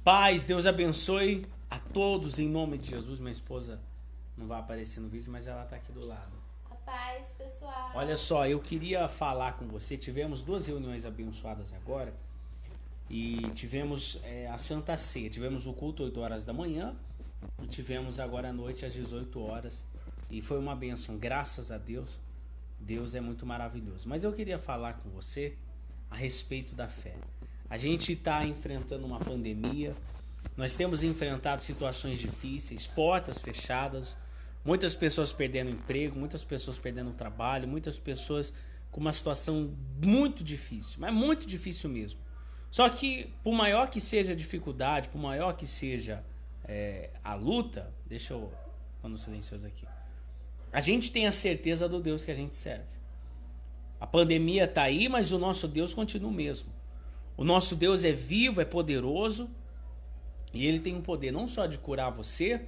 Paz, Deus abençoe a todos em nome de Jesus. Minha esposa não vai aparecer no vídeo, mas ela está aqui do lado. A paz, pessoal. Olha só, eu queria falar com você. Tivemos 2 reuniões abençoadas agora e tivemos a Santa Ceia. Tivemos o culto 8 horas da manhã e tivemos agora à noite às 18 horas. E foi uma bênção, graças a Deus. Deus é muito maravilhoso. Mas eu queria falar com você a respeito da fé. A gente está enfrentando uma pandemia, nós temos enfrentado situações difíceis, portas fechadas, muitas pessoas perdendo emprego, muitas pessoas perdendo trabalho, muitas pessoas com uma situação muito difícil, mas muito difícil mesmo. Só que, por maior que seja a dificuldade, por maior que seja a luta, deixa eu pôr no silencioso aqui, a gente tem a certeza do Deus que a gente serve. A pandemia está aí, mas o nosso Deus continua o mesmo. O nosso Deus é vivo, é poderoso e Ele tem o poder não só de curar você,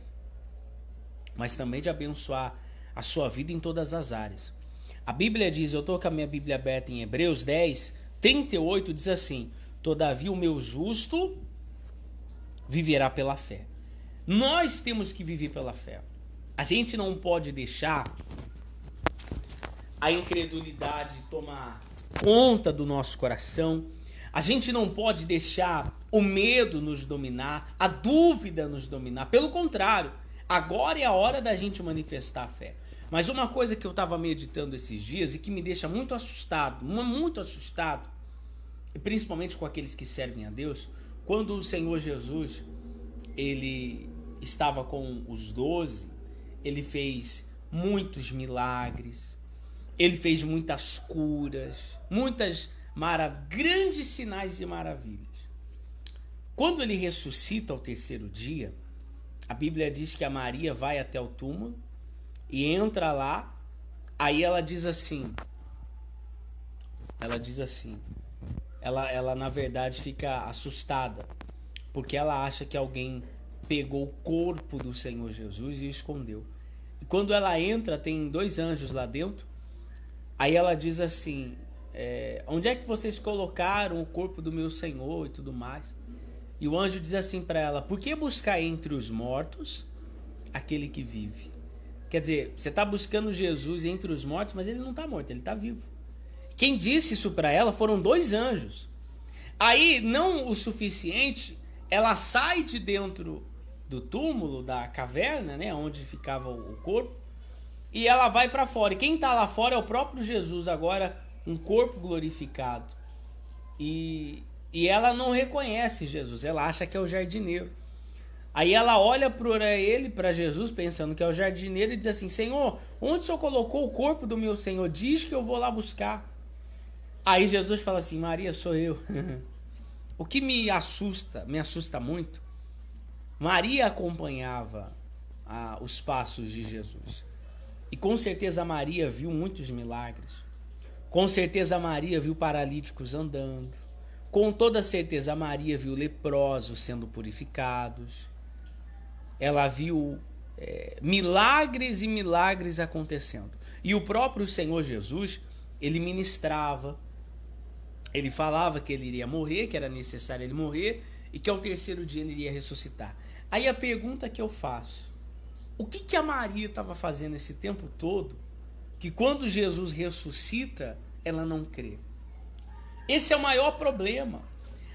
mas também de abençoar a sua vida em todas as áreas. A Bíblia diz, eu estou com a minha Bíblia aberta em Hebreus 10, 38, diz assim: todavia o meu justo viverá pela fé. Nós temos que viver pela fé. A gente não pode deixar a incredulidade tomar conta do nosso coração. A gente não pode deixar o medo nos dominar, a dúvida nos dominar. Pelo contrário, agora é a hora da gente manifestar a fé. Mas uma coisa que eu estava meditando esses dias e que me deixa muito assustado, e principalmente com aqueles que servem a Deus, quando o Senhor Jesus ele estava com os 12, ele fez muitos milagres, ele fez muitas curas, grandes sinais e maravilhas. Quando ele ressuscita ao 3º dia, a Bíblia diz que a Maria vai até o túmulo e entra lá. Aí ela diz assim, ela na verdade fica assustada, porque ela acha que alguém pegou o corpo do Senhor Jesus e escondeu. E quando ela entra, tem 2 anjos lá dentro. Aí ela diz assim: onde é que vocês colocaram o corpo do meu Senhor e tudo mais? E o anjo diz assim para ela: por que buscar entre os mortos aquele que vive? Quer dizer, você está buscando Jesus entre os mortos, mas ele não está morto, ele está vivo. Quem disse isso para ela foram 2 anjos. Aí, não o suficiente, ela sai de dentro do túmulo, da caverna, né, onde ficava o corpo, e ela vai para fora. E quem está lá fora é o próprio Jesus, agora um corpo glorificado. E ela não reconhece Jesus, ela acha que é o jardineiro. Aí ela olha para Jesus, pensando que é o jardineiro, e diz assim: Senhor, onde o Senhor colocou o corpo do meu Senhor? Diz que eu vou lá buscar. Aí Jesus fala assim: Maria, sou eu. O que me assusta muito, Maria acompanhava os passos de Jesus. E com certeza Maria viu muitos milagres. Com certeza Maria viu paralíticos andando. Com toda certeza Maria viu leprosos sendo purificados. Ela viu milagres e milagres acontecendo. E o próprio Senhor Jesus, ele ministrava. Ele falava que ele iria morrer, que era necessário ele morrer, e que ao 3º dia ele iria ressuscitar. Aí a pergunta que eu faço: o que a Maria estava fazendo esse tempo todo, que quando Jesus ressuscita, ela não crê? Esse é o maior problema.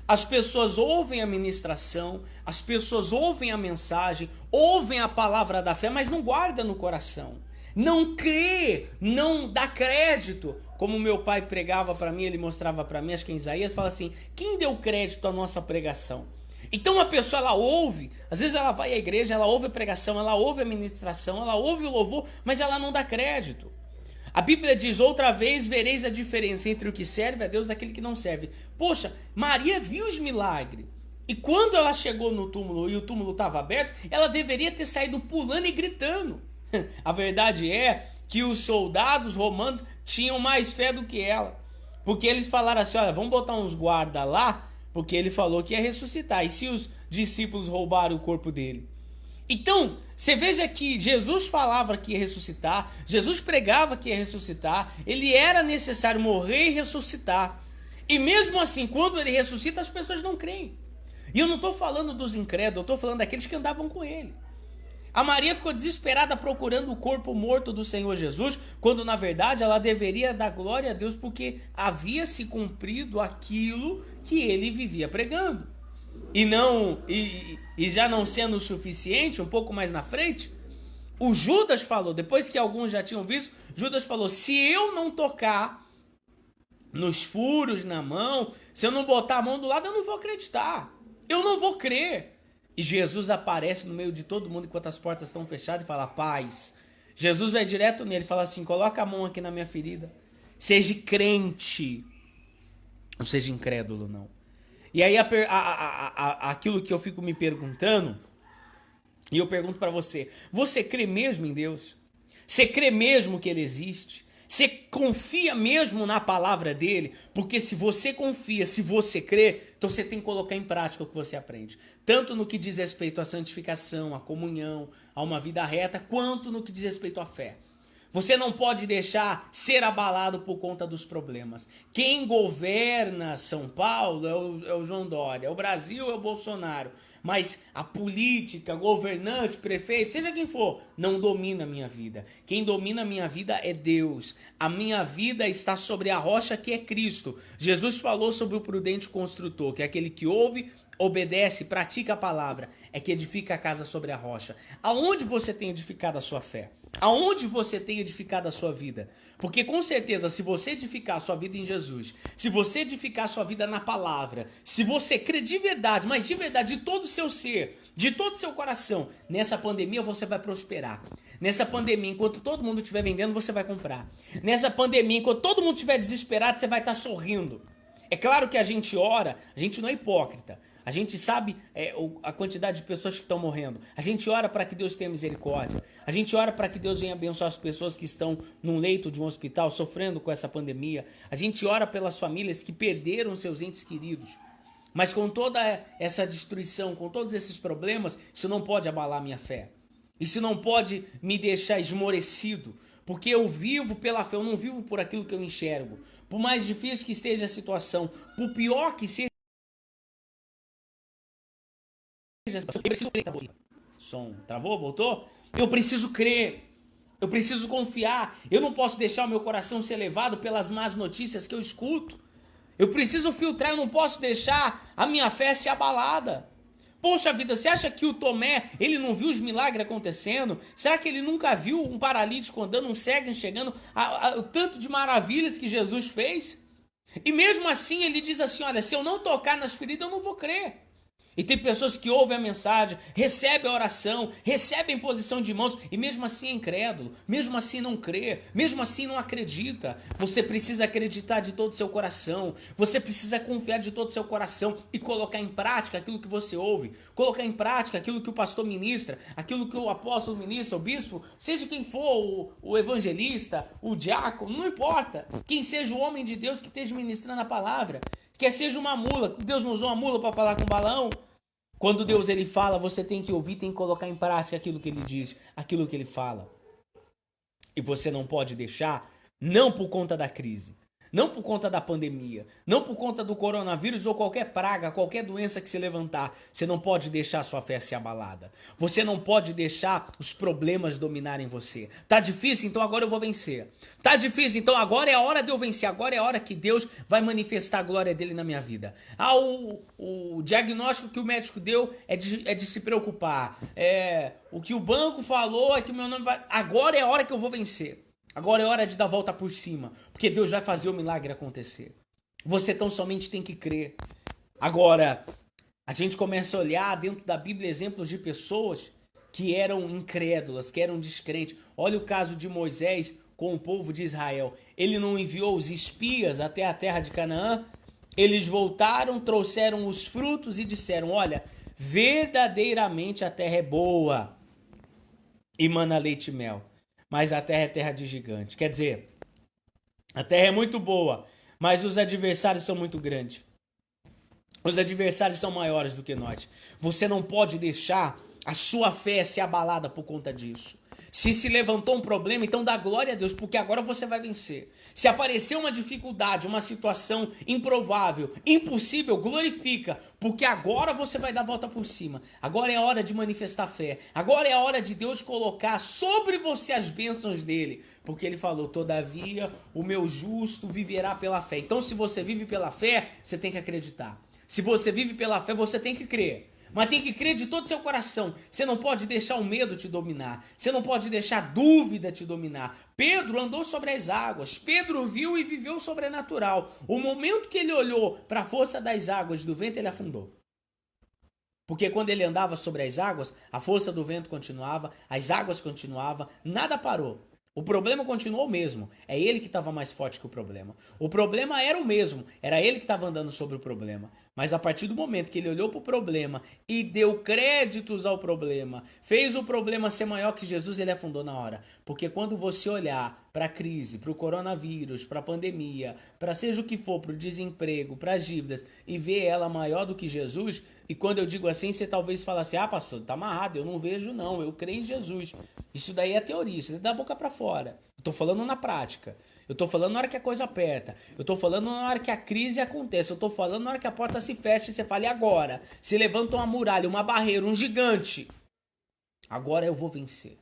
As pessoas ouvem a ministração, as pessoas ouvem a mensagem, ouvem a palavra da fé, mas não guardam no coração. Não crê, não dá crédito. Como meu pai pregava para mim, ele mostrava para mim, acho que em Isaías, fala assim: quem deu crédito à nossa pregação? Então a pessoa, ela ouve, às vezes ela vai à igreja, ela ouve a pregação, ela ouve a ministração, ela ouve o louvor, mas ela não dá crédito. A Bíblia diz: outra vez vereis a diferença entre o que serve a Deus e daquele que não serve. Poxa, Maria viu os milagres. E quando ela chegou no túmulo e o túmulo estava aberto, ela deveria ter saído pulando e gritando. A verdade é que os soldados romanos tinham mais fé do que ela. Porque eles falaram assim: olha, vamos botar uns guarda lá, porque ele falou que ia ressuscitar. E se os discípulos roubaram o corpo dele? Então, você veja que Jesus falava que ia ressuscitar, Jesus pregava que ia ressuscitar, ele era necessário morrer e ressuscitar. E mesmo assim, quando ele ressuscita, as pessoas não creem. E eu não estou falando dos incrédulos, eu estou falando daqueles que andavam com ele. A Maria ficou desesperada procurando o corpo morto do Senhor Jesus, quando na verdade ela deveria dar glória a Deus porque havia se cumprido aquilo que ele vivia pregando. E já não sendo o suficiente, um pouco mais na frente, o Judas falou, depois que alguns já tinham visto, Judas falou: se eu não tocar nos furos na mão, se eu não botar a mão do lado, eu não vou acreditar. Eu não vou crer. E Jesus aparece no meio de todo mundo enquanto as portas estão fechadas e fala: paz. Jesus vai direto nele e fala assim: coloca a mão aqui na minha ferida. Seja crente. Não seja incrédulo, não. E aí aquilo que eu fico me perguntando, e eu pergunto para você: você crê mesmo em Deus? Você crê mesmo que Ele existe? Você confia mesmo na palavra dele? Porque se você confia, se você crê, então você tem que colocar em prática o que você aprende. Tanto no que diz respeito à santificação, à comunhão, a uma vida reta, quanto no que diz respeito à fé. Você não pode deixar ser abalado por conta dos problemas. Quem governa São Paulo é o João Dória, o Brasil é o Bolsonaro. Mas a política, governante, prefeito, seja quem for, não domina a minha vida. Quem domina a minha vida é Deus. A minha vida está sobre a rocha que é Cristo. Jesus falou sobre o prudente construtor, que é aquele que ouve, obedece, pratica a palavra, é que edifica a casa sobre a rocha. Aonde você tem edificado a sua fé? Aonde você tem edificado a sua vida? Porque com certeza, se você edificar a sua vida em Jesus, se você edificar a sua vida na palavra, se você crer de verdade, mas de verdade, de todo o seu ser, de todo o seu coração, nessa pandemia você vai prosperar. Nessa pandemia, enquanto todo mundo estiver vendendo, você vai comprar. Nessa pandemia, enquanto todo mundo estiver desesperado, você vai estar sorrindo. É claro que a gente ora, a gente não é hipócrita. A gente sabe a quantidade de pessoas que estão morrendo. A gente ora para que Deus tenha misericórdia. A gente ora para que Deus venha abençoar as pessoas que estão num leito de um hospital sofrendo com essa pandemia. A gente ora pelas famílias que perderam seus entes queridos. Mas com toda essa destruição, com todos esses problemas, isso não pode abalar a minha fé. Isso não pode me deixar esmorecido. Porque eu vivo pela fé, eu não vivo por aquilo que eu enxergo. Por mais difícil que esteja a situação, por pior que seja, eu preciso crer. Som travou? Voltou? Eu preciso crer. Eu preciso confiar. Eu não posso deixar o meu coração ser levado pelas más notícias que eu escuto. Eu preciso filtrar. Eu não posso deixar a minha fé ser abalada. Poxa vida, você acha que o Tomé, ele não viu os milagres acontecendo? Será que ele nunca viu um paralítico andando, um cego enxergando o tanto de maravilhas que Jesus fez? E mesmo assim ele diz assim: olha, se eu não tocar nas feridas, eu não vou crer. E tem pessoas que ouvem a mensagem, recebem a oração, recebem posição de mãos e mesmo assim é incrédulo, mesmo assim não crê, mesmo assim não acredita. Você precisa acreditar de todo o seu coração, você precisa confiar de todo o seu coração e colocar em prática aquilo que você ouve, colocar em prática aquilo que o pastor ministra, aquilo que o apóstolo ministra, o bispo, seja quem for, o evangelista, o diácono, não importa, quem seja o homem de Deus que esteja ministrando a palavra. Quer seja uma mula, Deus não usou uma mula para falar com Balaão. Quando Deus ele fala, você tem que ouvir, tem que colocar em prática aquilo que ele diz, aquilo que ele fala. E você não pode deixar, não por conta da crise, não por conta da pandemia, não por conta do coronavírus ou qualquer praga, qualquer doença que se levantar, você não pode deixar a sua fé ser abalada. Você não pode deixar os problemas dominarem você. Tá difícil? Então agora eu vou vencer. Tá difícil? Então agora é a hora de eu vencer. Agora é a hora que Deus vai manifestar a glória dele na minha vida. O diagnóstico que o médico deu é de se preocupar. O que o banco falou é que o meu nome vai... Agora é a hora que eu vou vencer. Agora é hora de dar a volta por cima, porque Deus vai fazer o milagre acontecer. Você tão somente tem que crer. Agora, a gente começa a olhar dentro da Bíblia exemplos de pessoas que eram incrédulas, que eram descrentes. Olha o caso de Moisés com o povo de Israel. Ele não enviou os espias até a terra de Canaã. Eles voltaram, trouxeram os frutos e disseram: olha, verdadeiramente a terra é boa e mana leite e mel. Mas a terra é terra de gigante. Quer dizer, a terra é muito boa, mas os adversários são muito grandes. Os adversários são maiores do que nós. Você não pode deixar a sua fé ser abalada por conta disso. Se levantou um problema, então dá glória a Deus, porque agora você vai vencer. Se apareceu uma dificuldade, uma situação improvável, impossível, glorifica, porque agora você vai dar a volta por cima. Agora é a hora de manifestar fé. Agora é a hora de Deus colocar sobre você as bênçãos dele, porque ele falou, todavia o meu justo viverá pela fé. Então se você vive pela fé, você tem que acreditar. Se você vive pela fé, você tem que crer. Mas tem que crer de todo o seu coração. Você não pode deixar o medo te dominar. Você não pode deixar a dúvida te dominar. Pedro andou sobre as águas. Pedro viu e viveu o sobrenatural. O momento que ele olhou para a força das águas do vento, ele afundou. Porque quando ele andava sobre as águas, a força do vento continuava, as águas continuavam, nada parou. O problema continuou o mesmo. É ele que estava mais forte que o problema. O problema era o mesmo. Era ele que estava andando sobre o problema. Mas a partir do momento que ele olhou para o problema e deu créditos ao problema, fez o problema ser maior que Jesus, ele afundou na hora. Porque quando você olhar para a crise, para o coronavírus, para a pandemia, para seja o que for, para o desemprego, para as dívidas, e ver ela maior do que Jesus, e quando eu digo assim, você talvez fale assim, pastor, tá amarrado, eu não vejo não, eu creio em Jesus. Isso daí é teoria, isso é da boca para fora. Eu tô falando na prática. Eu tô falando na hora que a coisa aperta. Eu tô falando na hora que a crise acontece. Eu tô falando na hora que a porta se fecha e você fala, e agora? Se levanta uma muralha, uma barreira, um gigante. Agora eu vou vencer.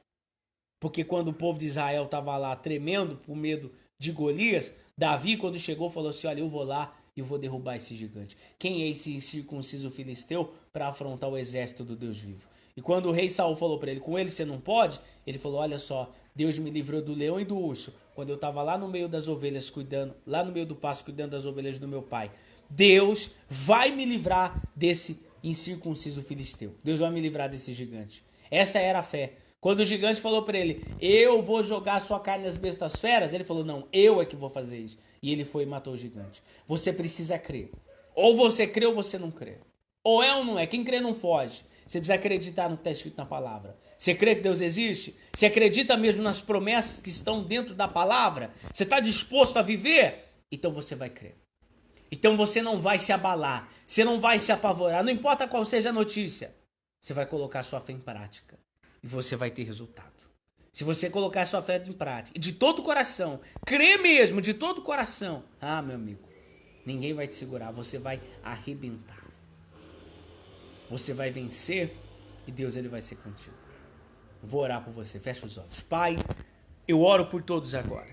Porque quando o povo de Israel estava lá tremendo por medo de Golias, Davi, quando chegou, falou assim, olha, eu vou lá e eu vou derrubar esse gigante. Quem é esse incircunciso filisteu para afrontar o exército do Deus vivo? E quando o rei Saul falou para ele, com ele você não pode? Ele falou, olha só, Deus me livrou do leão e do urso, quando eu estava lá no meio das ovelhas cuidando, lá no meio do pasto cuidando das ovelhas do meu pai. Deus vai me livrar desse incircunciso filisteu. Deus vai me livrar desse gigante. Essa era a fé. Quando o gigante falou para ele, eu vou jogar sua carne nas bestas feras, ele falou, não, eu é que vou fazer isso. E ele foi e matou o gigante. Você precisa crer. Ou você crê ou você não crê. Ou é ou não é. Quem crê não foge. Você precisa acreditar no que está escrito na palavra. Você crê que Deus existe? Você acredita mesmo nas promessas que estão dentro da palavra? Você está disposto a viver? Então você vai crer. Então você não vai se abalar. Você não vai se apavorar. Não importa qual seja a notícia. Você vai colocar sua fé em prática. E você vai ter resultado. Se você colocar sua fé em prática. De todo o coração. Crer mesmo, de todo o coração. Meu amigo. Ninguém vai te segurar. Você vai arrebentar. Você vai vencer e Deus ele vai ser contigo. Vou orar por você. Fecha os olhos. Pai, eu oro por todos agora.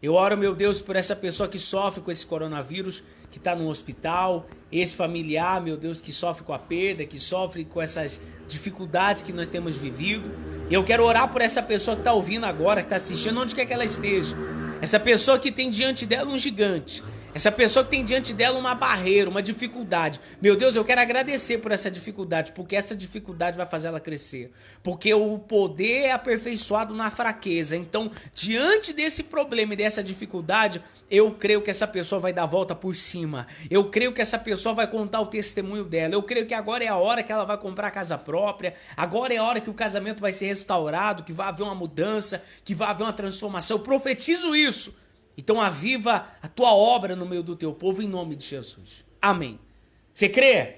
Eu oro, meu Deus, por essa pessoa que sofre com esse coronavírus, que está no hospital, esse familiar, meu Deus, que sofre com a perda, que sofre com essas dificuldades que nós temos vivido. E eu quero orar por essa pessoa que está ouvindo agora, que está assistindo, onde quer que ela esteja. Essa pessoa que tem diante dela um gigante. Essa pessoa que tem diante dela uma barreira, uma dificuldade. Meu Deus, eu quero agradecer por essa dificuldade, porque essa dificuldade vai fazer ela crescer. Porque o poder é aperfeiçoado na fraqueza. Então, diante desse problema e dessa dificuldade, eu creio que essa pessoa vai dar a volta por cima. Eu creio que essa pessoa vai contar o testemunho dela. Eu creio que agora é a hora que ela vai comprar casa própria. Agora é a hora que o casamento vai ser restaurado, que vai haver uma mudança, que vai haver uma transformação. Eu profetizo isso. Então aviva a tua obra no meio do teu povo em nome de Jesus. Amém. Você crê?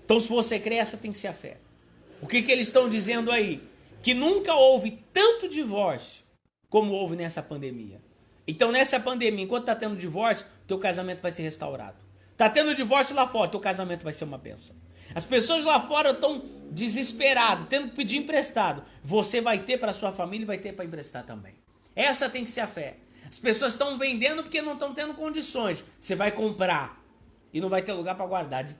Então se você crê, essa tem que ser a fé. O que eles estão dizendo aí? Que nunca houve tanto divórcio como houve nessa pandemia. Então nessa pandemia, enquanto está tendo divórcio, teu casamento vai ser restaurado. Está tendo divórcio lá fora, teu casamento vai ser uma bênção. As pessoas lá fora estão desesperadas, tendo que pedir emprestado. Você vai ter para sua família e vai ter para emprestar também. Essa tem que ser a fé. As pessoas estão vendendo porque não estão tendo condições. Você vai comprar e não vai ter lugar para guardar. De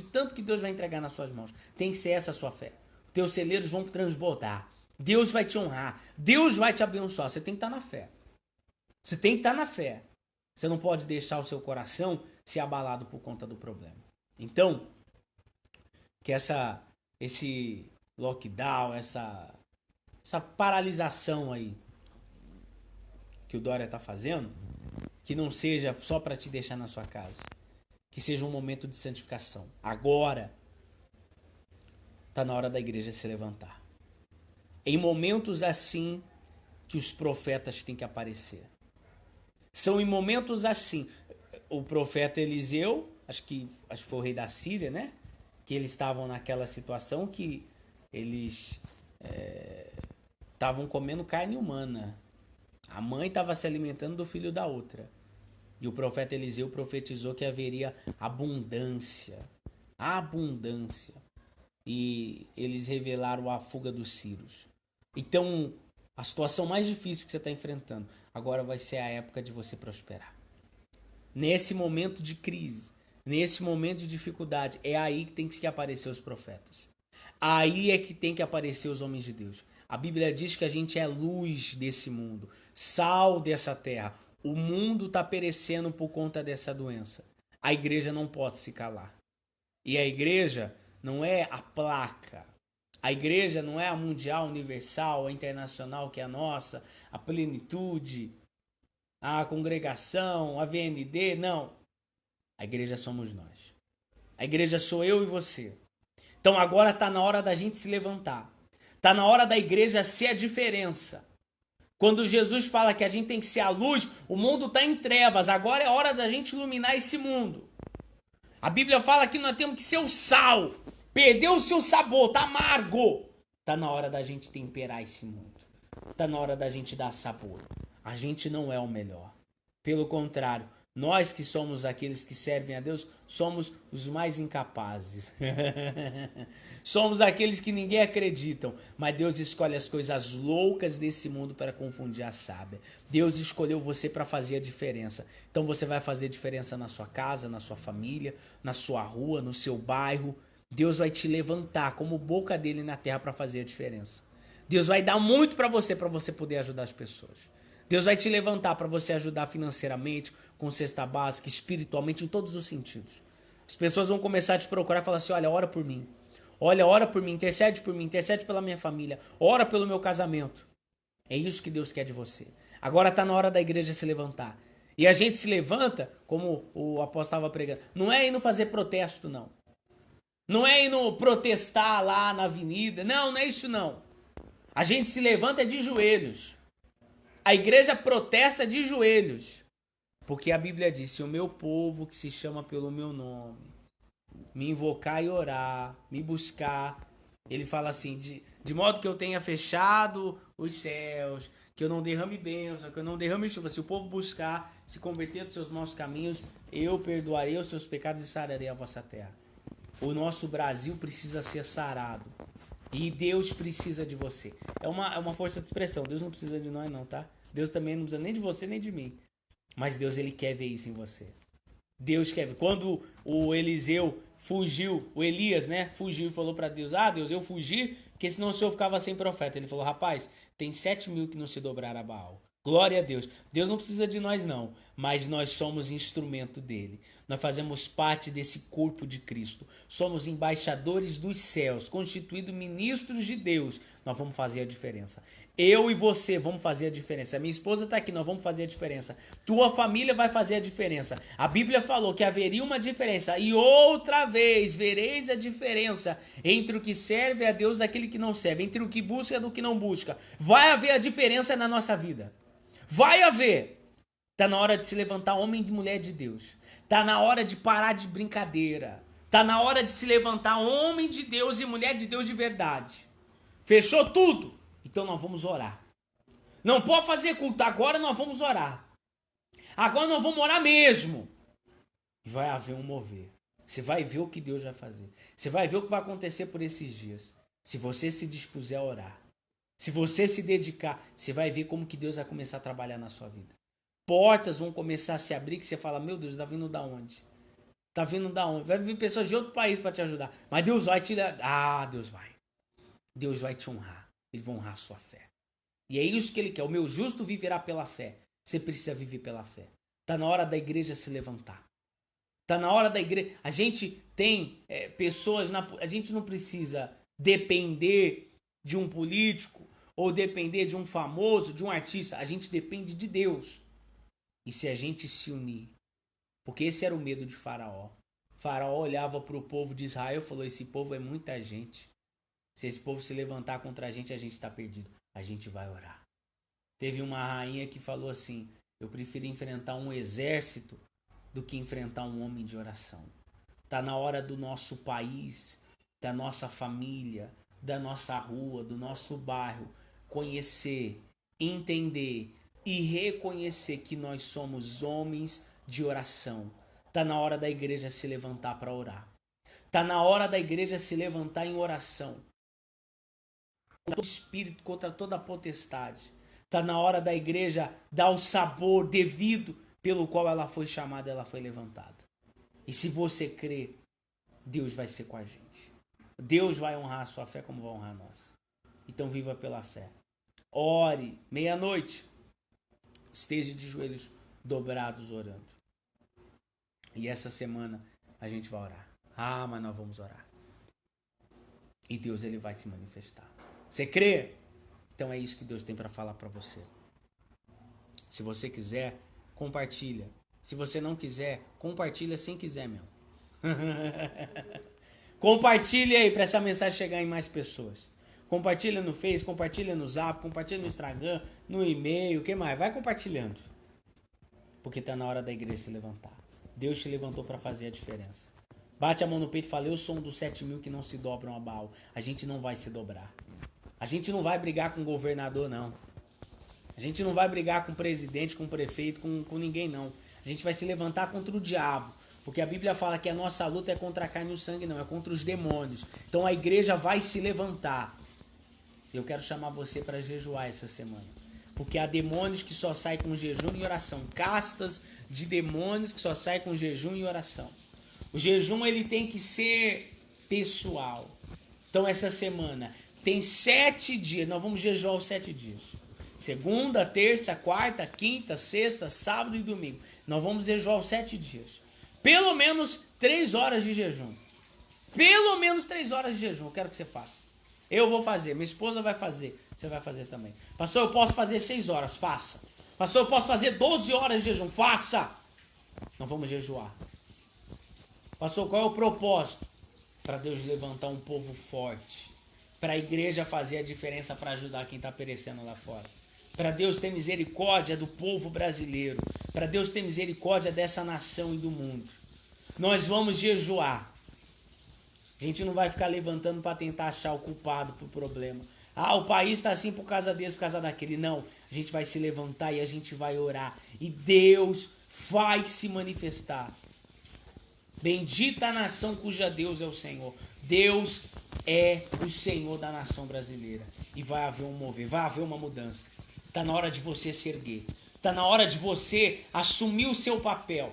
tanto que Deus vai entregar nas suas mãos. Tem que ser essa a sua fé. Teus celeiros vão transbordar. Deus vai te honrar. Deus vai te abençoar. Você tem que estar na fé. Você tem que estar na fé. Você não pode deixar o seu coração ser abalado por conta do problema. Então, que esse lockdown, essa paralisação aí que o Dória está fazendo, que não seja só para te deixar na sua casa, que seja um momento de santificação. Agora está na hora da igreja se levantar. Em momentos assim que os profetas têm que aparecer. São em momentos assim. O profeta Eliseu, acho que foi o rei da Síria, né? Que eles estavam naquela situação que eles estavam comendo carne humana. A mãe estava se alimentando do filho da outra. E o profeta Eliseu profetizou que haveria abundância. Abundância. E eles revelaram a fuga dos sírios. Então, a situação mais difícil que você está enfrentando, agora vai ser a época de você prosperar. Nesse momento de crise, nesse momento de dificuldade, é aí que tem que aparecer os profetas. Aí é que tem que aparecer os homens de Deus. A Bíblia diz que a gente é luz desse mundo, sal dessa terra. O mundo está perecendo por conta dessa doença. A igreja não pode se calar. E a igreja não é a placa. A igreja não é a mundial, universal, a internacional que é a nossa, a plenitude, a congregação, a VND. Não. A igreja somos nós. A igreja sou eu e você. Então agora está na hora da gente se levantar. Está na hora da igreja ser a diferença. Quando Jesus fala que a gente tem que ser a luz, o mundo está em trevas. Agora é hora da gente iluminar esse mundo. A Bíblia fala que nós temos que ser o sal. Perdeu o seu sabor, tá amargo. Tá na hora da gente temperar esse mundo. Tá na hora da gente dar sabor. A gente não é o melhor. Pelo contrário, nós que somos aqueles que servem a Deus, somos os mais incapazes. Somos aqueles que ninguém acredita. Mas Deus escolhe as coisas loucas desse mundo para confundir a sábia. Deus escolheu você para fazer a diferença. Então você vai fazer diferença na sua casa, na sua família, na sua rua, no seu bairro. Deus vai te levantar como boca dele na terra para fazer a diferença. Deus vai dar muito para você poder ajudar as pessoas. Deus vai te levantar para você ajudar financeiramente, com cesta básica, espiritualmente, em todos os sentidos. As pessoas vão começar a te procurar e falar assim, olha, ora por mim. Olha, ora por mim, intercede pela minha família, ora pelo meu casamento. É isso que Deus quer de você. Agora está na hora da igreja se levantar. E a gente se levanta, como o apóstolo estava pregando, não é indo fazer protesto, não. Não é indo protestar lá na avenida, não é isso não. A gente se levanta de joelhos. A igreja protesta de joelhos. Porque a Bíblia diz, se o meu povo que se chama pelo meu nome, me invocar e orar, me buscar, ele fala assim, de modo que eu tenha fechado os céus, que eu não derrame bênção, que eu não derrame chuva. Se o povo buscar, se converter dos seus maus caminhos, eu perdoarei os seus pecados e sararei a vossa terra. O nosso Brasil precisa ser sarado. E Deus precisa de você. É uma força de expressão. Deus não precisa de nós não, tá? Deus também não precisa nem de você nem de mim. Mas Deus, ele quer ver isso em você. Deus quer ver. Quando o Eliseu fugiu, o Elias, né? Fugiu e falou para Deus, Deus, eu fugi, porque senão o senhor ficava sem profeta. Ele falou, rapaz, tem 7.000 que não se dobraram a Baal. Glória a Deus. Deus não precisa de nós não, mas nós somos instrumento dele. Nós fazemos parte desse corpo de Cristo. Somos embaixadores dos céus, constituídos ministros de Deus. Nós vamos fazer a diferença. Eu e você vamos fazer a diferença. Minha esposa está aqui, nós vamos fazer a diferença. Tua família vai fazer a diferença. A Bíblia falou que haveria uma diferença. E outra vez vereis a diferença entre o que serve a Deus e aquele que não serve. Entre o que busca e o que não busca. Vai haver a diferença na nossa vida. Vai haver. Tá na hora de se levantar homem e mulher de Deus. Tá na hora de parar de brincadeira. Tá na hora de se levantar homem de Deus e mulher de Deus de verdade. Fechou tudo? Então nós vamos orar. Não pode fazer culto, agora nós vamos orar. Agora nós vamos orar mesmo. E vai haver um mover. Você vai ver o que Deus vai fazer. Você vai ver o que vai acontecer por esses dias. Se você se dispuser a orar. Se você se dedicar, você vai ver como que Deus vai começar a trabalhar na sua vida. Portas vão começar a se abrir que você fala, meu Deus, tá vindo da onde? Tá vindo da onde? Vai vir pessoas de outro país para te ajudar. Mas Deus vai te dar. Deus vai. Deus vai te honrar. Ele vai honrar a sua fé. E é isso que ele quer. O meu justo viverá pela fé. Você precisa viver pela fé. Tá na hora da igreja se levantar. Tá na hora da igreja. A gente tem pessoas. A gente não precisa depender de um político ou depender de um famoso, de um artista. A gente depende de Deus. E se a gente se unir? Porque esse era o medo de Faraó. Faraó olhava para o povo de Israel e falou, esse povo é muita gente. Se esse povo se levantar contra a gente está perdido. A gente vai orar. Teve uma rainha que falou assim, eu prefiro enfrentar um exército do que enfrentar um homem de oração. Está na hora do nosso país, da nossa família, da nossa rua, do nosso bairro, conhecer, entender e reconhecer que nós somos homens de oração. Está na hora da igreja se levantar para orar. Está na hora da igreja se levantar em oração. Contra o espírito, contra toda a potestade. Está na hora da igreja dar o sabor devido pelo qual ela foi chamada, ela foi levantada. E se você crê, Deus vai ser com a gente. Deus vai honrar a sua fé como vai honrar a nossa. Então viva pela fé. Ore, meia-noite. Esteja de joelhos dobrados orando. E essa semana a gente vai orar. Mas nós vamos orar. E Deus, ele vai se manifestar. Você crê? Então é isso que Deus tem para falar para você. Se você quiser, compartilha. Se você não quiser, compartilha sem quiser mesmo. Compartilha aí para essa mensagem chegar em mais pessoas. Compartilha no Face, compartilha no Zap, compartilha no Instagram, no e-mail, o que mais? Vai compartilhando. Porque está na hora da igreja se levantar. Deus te levantou para fazer a diferença. Bate a mão no peito e fala, eu sou um dos 7.000 que não se dobram a Baal. A gente não vai se dobrar. A gente não vai brigar com o governador, não. A gente não vai brigar com o presidente, com o prefeito, com ninguém, não. A gente vai se levantar contra o diabo. Porque a Bíblia fala que a nossa luta é contra a carne e o sangue, não. É contra os demônios. Então a igreja vai se levantar. Eu quero chamar você para jejuar essa semana. Porque há demônios que só saem com jejum e oração. Castas de demônios que só saem com jejum e oração. O jejum ele tem que ser pessoal. Então essa semana tem 7 dias. Nós vamos jejuar os 7 dias. Segunda, terça, quarta, quinta, sexta, sábado e domingo. Nós vamos jejuar os 7 dias. Pelo menos 3 horas de jejum. Pelo menos 3 horas de jejum. Eu quero que você faça. Eu vou fazer. Minha esposa vai fazer. Você vai fazer também. Pastor, eu posso fazer 6 horas. Faça. Pastor, eu posso fazer 12 horas de jejum. Faça. Nós vamos jejuar. Pastor, qual é o propósito? Para Deus levantar um povo forte. Para a igreja fazer a diferença para ajudar quem está perecendo lá fora. Para Deus ter misericórdia do povo brasileiro. Para Deus ter misericórdia dessa nação e do mundo. Nós vamos jejuar. A gente não vai ficar levantando para tentar achar o culpado pro problema. O país está assim por causa desse, por causa daquele. Não, a gente vai se levantar e a gente vai orar. E Deus vai se manifestar. Bendita a nação cuja Deus é o Senhor. Deus é o Senhor da nação brasileira. E vai haver um mover, vai haver uma mudança. Está na hora de você se erguer. Está na hora de você assumir o seu papel.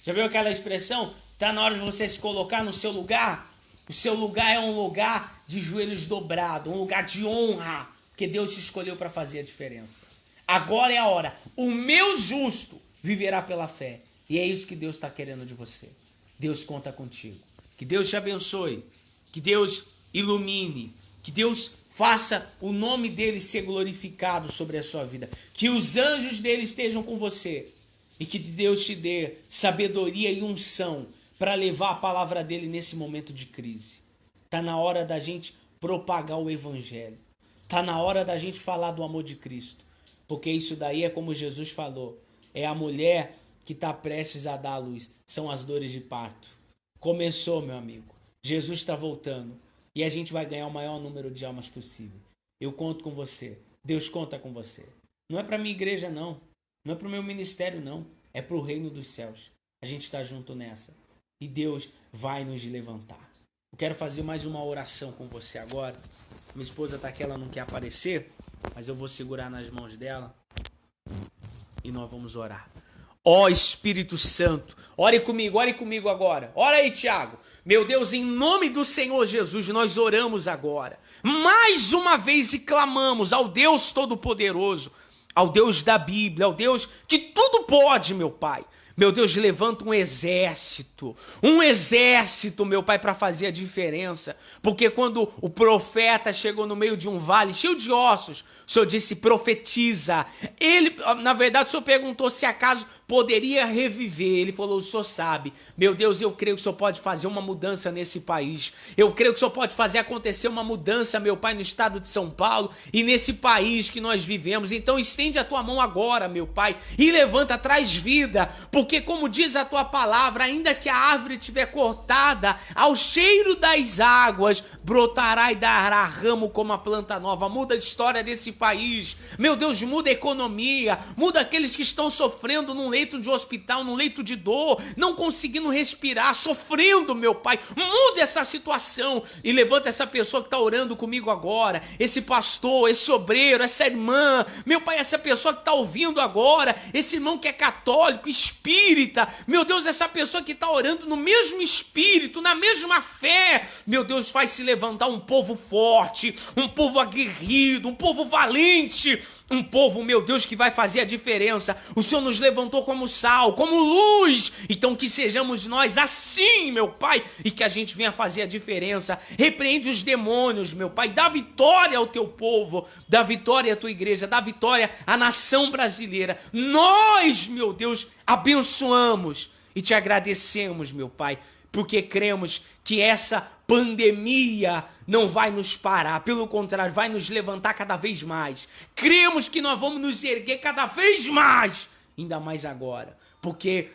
Já viu aquela expressão? Está na hora de você se colocar no seu lugar. O seu lugar é um lugar de joelhos dobrados, um lugar de honra, porque Deus te escolheu para fazer a diferença. Agora é a hora. O meu justo viverá pela fé. E é isso que Deus está querendo de você. Deus conta contigo. Que Deus te abençoe. Que Deus ilumine. Que Deus faça o nome dele ser glorificado sobre a sua vida. Que os anjos dele estejam com você. E que Deus te dê sabedoria e unção para levar a palavra dele nesse momento de crise. Está na hora da gente propagar o evangelho. Está na hora da gente falar do amor de Cristo. Porque isso daí é como Jesus falou. É a mulher que está prestes a dar a luz. São as dores de parto. Começou, meu amigo. Jesus está voltando. E a gente vai ganhar o maior número de almas possível. Eu conto com você. Deus conta com você. Não é para minha igreja, não. Não é para o meu ministério, não. É para o reino dos céus. A gente está junto nessa. E Deus vai nos levantar. Eu quero fazer mais uma oração com você agora. Minha esposa está aqui, ela não quer aparecer. Mas eu vou segurar nas mãos dela. E nós vamos orar. Ó Espírito Santo, ore comigo agora. Ora aí, Tiago. Meu Deus, em nome do Senhor Jesus, nós oramos agora. Mais uma vez e clamamos ao Deus Todo-Poderoso, ao Deus da Bíblia, ao Deus que tudo pode, meu Pai. Meu Deus, levanta um exército, meu Pai, para fazer a diferença. Porque quando o profeta chegou no meio de um vale cheio de ossos, o Senhor disse, profetiza. Na verdade, o Senhor perguntou se acaso poderia reviver. Ele falou, o Senhor sabe. Meu Deus, eu creio que o Senhor pode fazer uma mudança nesse país. Eu creio que o Senhor pode fazer acontecer uma mudança, meu Pai, no estado de São Paulo e nesse país que nós vivemos. Então estende a tua mão agora, meu Pai, e levanta, traz vida, porque como diz a tua palavra, ainda que a árvore estiver cortada, ao cheiro das águas brotará e dará ramo como a planta nova. Muda a história desse país, meu Deus, muda a economia, muda aqueles que estão sofrendo num leito de hospital, num leito de dor, não conseguindo respirar, sofrendo, meu Pai, muda essa situação e levanta essa pessoa que está orando comigo agora, esse pastor, esse obreiro, essa irmã, meu Pai, essa pessoa que está ouvindo agora, esse irmão que é católico, espírita, meu Deus, essa pessoa que está orando no mesmo espírito, na mesma fé, meu Deus, faz se levantar um povo forte, um povo aguerrido, um povo valente, um povo, meu Deus, que vai fazer a diferença. O Senhor nos levantou como sal, como luz, então que sejamos nós assim, meu Pai, e que a gente venha fazer a diferença. Repreende os demônios, meu Pai, dá vitória ao teu povo, dá vitória à tua igreja, dá vitória à nação brasileira. Nós, meu Deus, abençoamos e te agradecemos, meu Pai, porque cremos que essa pandemia não vai nos parar, pelo contrário, vai nos levantar cada vez mais. Cremos que nós vamos nos erguer cada vez mais, ainda mais agora, porque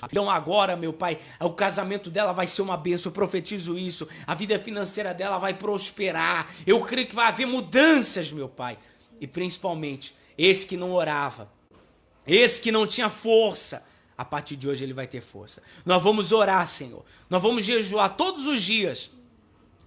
então agora, meu Pai, o casamento dela vai ser uma bênção, eu profetizo isso, a vida financeira dela vai prosperar, eu creio que vai haver mudanças, meu Pai, e principalmente, esse que não orava, esse que não tinha força, a partir de hoje ele vai ter força. Nós vamos orar, Senhor, nós vamos jejuar todos os dias,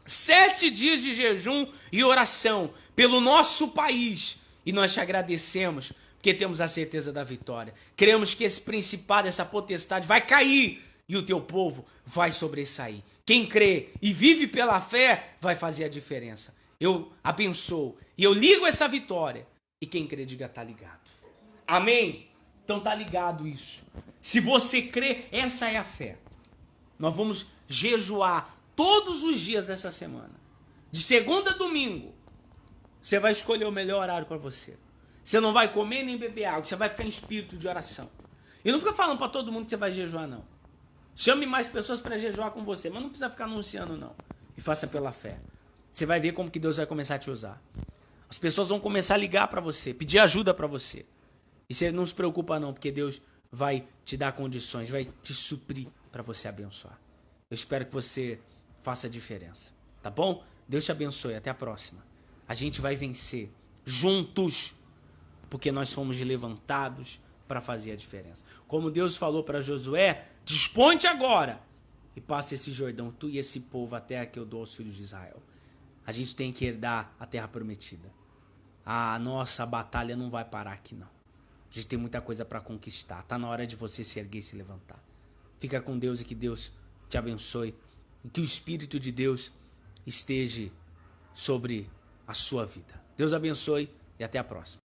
7 dias de jejum e oração pelo nosso país, e nós te agradecemos, porque temos a certeza da vitória. Cremos que esse principado, essa potestade vai cair e o teu povo vai sobressair. Quem crê e vive pela fé vai fazer a diferença. Eu abençoo e eu ligo essa vitória. E quem crê, diga, tá ligado. Amém? Então tá ligado isso. Se você crê, essa é a fé. Nós vamos jejuar todos os dias dessa semana. De segunda a domingo. Você vai escolher o melhor horário para você. Você não vai comer nem beber água, você vai ficar em espírito de oração. E não fica falando para todo mundo que você vai jejuar, não. Chame mais pessoas para jejuar com você, mas não precisa ficar anunciando, não. E faça pela fé. Você vai ver como que Deus vai começar a te usar. As pessoas vão começar a ligar para você, pedir ajuda para você. E você não se preocupa, não, porque Deus vai te dar condições, vai te suprir para você abençoar. Eu espero que você faça a diferença, tá bom? Deus te abençoe, até a próxima. A gente vai vencer juntos, porque nós somos levantados para fazer a diferença. Como Deus falou para Josué, dispõe-te agora e passa esse Jordão, tu e esse povo, a terra que eu dou aos filhos de Israel. A gente tem que herdar a terra prometida. A nossa batalha não vai parar aqui, não. A gente tem muita coisa para conquistar. Está na hora de você se erguer e se levantar. Fica com Deus e que Deus te abençoe. E que o Espírito de Deus esteja sobre a sua vida. Deus abençoe e até a próxima.